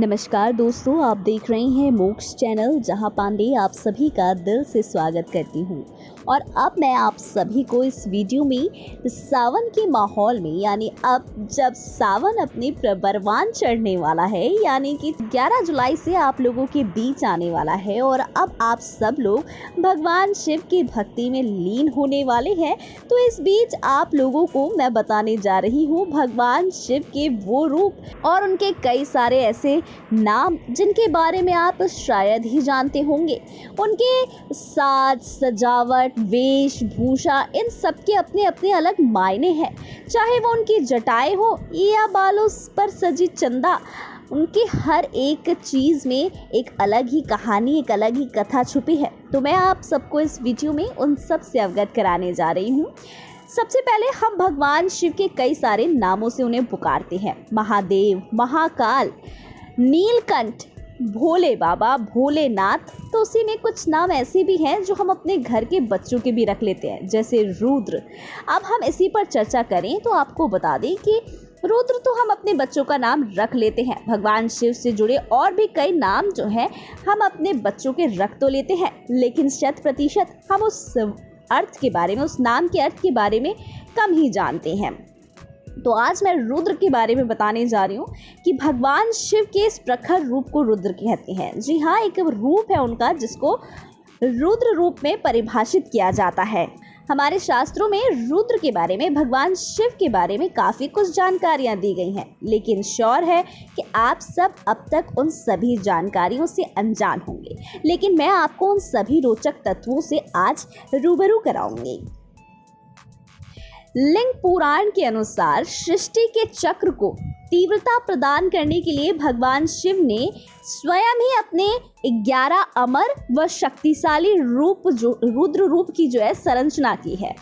नमस्कार दोस्तों, आप देख रहे हैं मोक्ष चैनल, जहां पांडे आप सभी का दिल से स्वागत करती हूं। और अब मैं आप सभी को इस वीडियो में सावन के माहौल में, यानी अब जब सावन अपने प्रबरवान चढ़ने वाला है, यानी कि 11 जुलाई से आप लोगों के बीच आने वाला है और अब आप सब लोग भगवान शिव की भक्ति में लीन होने वाले हैं। तो इस बीच आप लोगों को मैं बताने जा रही हूँ भगवान शिव के वो रूप और उनके कई सारे ऐसे नाम जिनके बारे में आप शायद ही जानते होंगे। उनके साज सजावट, वेशभूषा, इन सब के अपने अपने अलग मायने हैं। चाहे वो उनकी जटाएं हो या बालों पर सजी चंदा, उनकी हर एक चीज़ में एक अलग ही कहानी, एक अलग ही कथा छुपी है। तो मैं आप सबको इस वीडियो में उन सब से अवगत कराने जा रही हूँ। सबसे पहले हम भगवान शिव के कई सारे नामों से उन्हें पुकारते हैं। महादेव, महाकाल, नीलकंठ, भोले बाबा, भोलेनाथ। तो उसी में कुछ नाम ऐसे भी हैं जो हम अपने घर के बच्चों के भी रख लेते हैं, जैसे रुद्र। अब हम इसी पर चर्चा करें तो आपको बता दें कि रुद्र तो हम अपने बच्चों का नाम रख लेते हैं। भगवान शिव से जुड़े और भी कई नाम जो हैं हम अपने बच्चों के रख तो लेते हैं, लेकिन 100% हम उस अर्थ के बारे में, उस नाम के अर्थ के बारे में कम ही जानते हैं। तो आज मैं रुद्र के बारे में बताने जा रही हूँ कि भगवान शिव के इस प्रखर रूप को रुद्र कहते हैं। जी हाँ, एक रूप है उनका जिसको रुद्र रूप में परिभाषित किया जाता है। हमारे शास्त्रों में रुद्र के बारे में, भगवान शिव के बारे में काफ़ी कुछ जानकारियाँ दी गई हैं, लेकिन श्योर है कि आप सब अब तक उन सभी जानकारियों से अनजान होंगे। लेकिन मैं आपको उन सभी रोचक तत्वों से आज रूबरू कराऊंगी। लिंग पुराण के अनुसार सृष्टि के चक्र को तीव्रता प्रदान करने के लिए भगवान शिव ने स्वयं ही अपने 11 अमर व शक्तिशाली रूप, जो रुद्र रूप की जो है संरचना की है।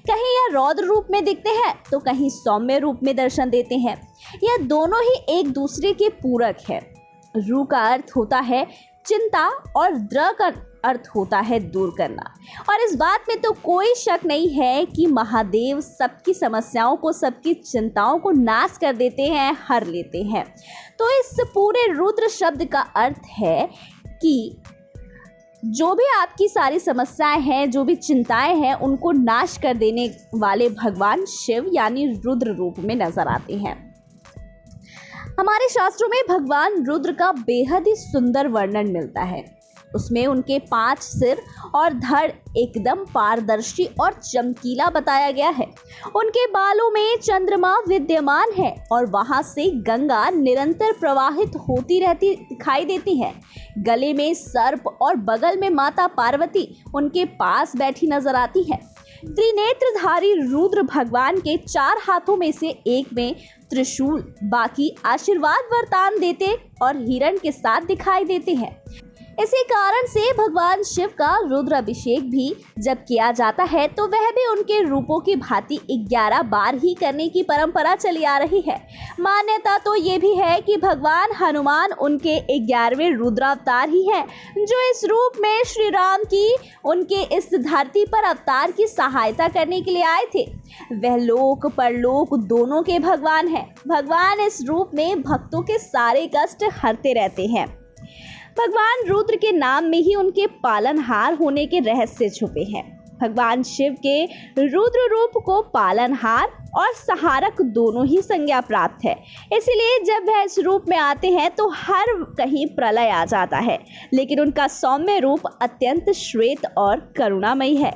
कहीं यह रौद्र रूप में दिखते हैं तो कहीं सौम्य रूप में दर्शन देते हैं। यह दोनों ही एक दूसरे के पूरक है। रु का अर्थ होता है चिंता और द्र का अर्थ होता है दूर करना। और इस बात में तो कोई शक नहीं है कि महादेव सबकी समस्याओं को, सबकी चिंताओं को नाश कर देते हैं, हर लेते हैं। तो इस पूरे रुद्र शब्द का अर्थ है कि जो भी आपकी सारी समस्याएं हैं, जो भी चिंताएं हैं, उनको नाश कर देने वाले भगवान शिव यानी रुद्र रूप में नजर आते हैं। हमारे शास्त्रों में भगवान रुद्र का बेहद ही सुंदर वर्णन मिलता है। उसमें उनके 5 सिर और धड़ एकदम पारदर्शी और चमकीला बताया गया है। उनके बालों में चंद्रमा विद्यमान है और वहां से गंगा निरंतर प्रवाहित होती रहती दिखाई देती है। गले में सर्प और बगल में माता पार्वती उनके पास बैठी नजर आती है। त्रिनेत्रधारी रुद्र भगवान के 4 हाथों में से एक में त्रिशूल, बाकी आशीर्वाद वरदान देते और हिरण के साथ दिखाई देते हैं। इसी कारण से भगवान शिव का रुद्र अभिषेक भी जब किया जाता है तो वह भी उनके रूपों की भांति 11 बार ही करने की परंपरा चली आ रही है। मान्यता तो ये भी है कि भगवान हनुमान उनके 11वें रुद्रावतार ही है, जो इस रूप में श्री राम की उनके इस धरती पर अवतार की सहायता करने के लिए आए थे। वह लोक परलोक दोनों के भगवान हैं। भगवान इस रूप में भक्तों के सारे कष्ट हरते रहते हैं। भगवान रुद्र के नाम में ही उनके पालनहार होने के रहस्य छुपे हैं। भगवान शिव के रुद्र रूप को पालनहार और सहारक दोनों ही संज्ञा प्राप्त है। इसीलिए जब वह इस रूप में आते हैं तो हर कहीं प्रलय आ जाता है, लेकिन उनका सौम्य रूप अत्यंत श्वेत और करुणामयी है।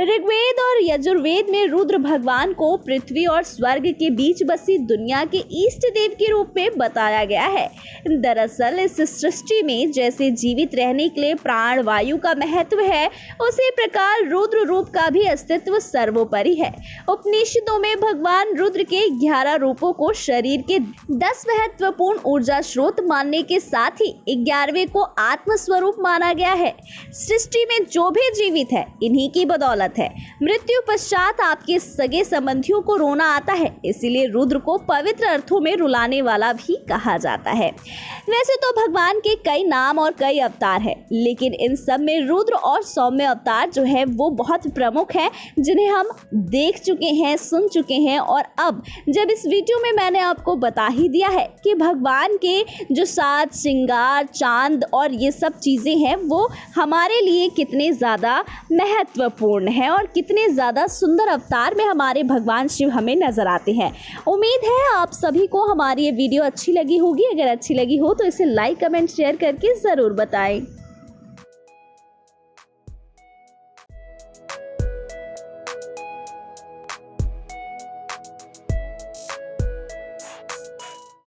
ऋग्वेद और यजुर्वेद में रुद्र भगवान को पृथ्वी और स्वर्ग के बीच बसी दुनिया के इष्ट देव के रूप में बताया गया है। दरअसल इस सृष्टि में जैसे जीवित रहने के लिए प्राण वायु का महत्व है, उसी प्रकार रुद्र रूप का भी अस्तित्व सर्वोपरि है। उपनिषदों में भगवान रुद्र के 11 रूपों को शरीर के 10 महत्वपूर्ण ऊर्जा स्रोत मानने के साथ ही 11वें को आत्म स्वरूप माना गया है। सृष्टि में जो भी जीवित है, इन्हीं की बदौलत है। मृत्यु पश्चात आपके सगे संबंधियों को रोना आता है, इसीलिए रुद्र को पवित्र अर्थों में रुलाने वाला भी कहा जाता है। वैसे तो भगवान के कई नाम और कई अवतार है, लेकिन इन सब में रुद्र और सौम्य अवतार जो है वो बहुत प्रमुख है, जिन्हें हम देख चुके हैं, सुन चुके हैं हैं। और अब जब इस वीडियो में मैंने आपको बता ही दिया है कि भगवान के जो साज श्रृंगार, चांद और ये सब चीज़ें हैं वो हमारे लिए कितने ज़्यादा महत्वपूर्ण है और कितने ज़्यादा सुंदर अवतार में हमारे भगवान शिव हमें नज़र आते हैं। उम्मीद है आप सभी को हमारी ये वीडियो अच्छी लगी होगी। अगर अच्छी लगी हो तो इसे लाइक, कमेंट, शेयर करके ज़रूर बताएं।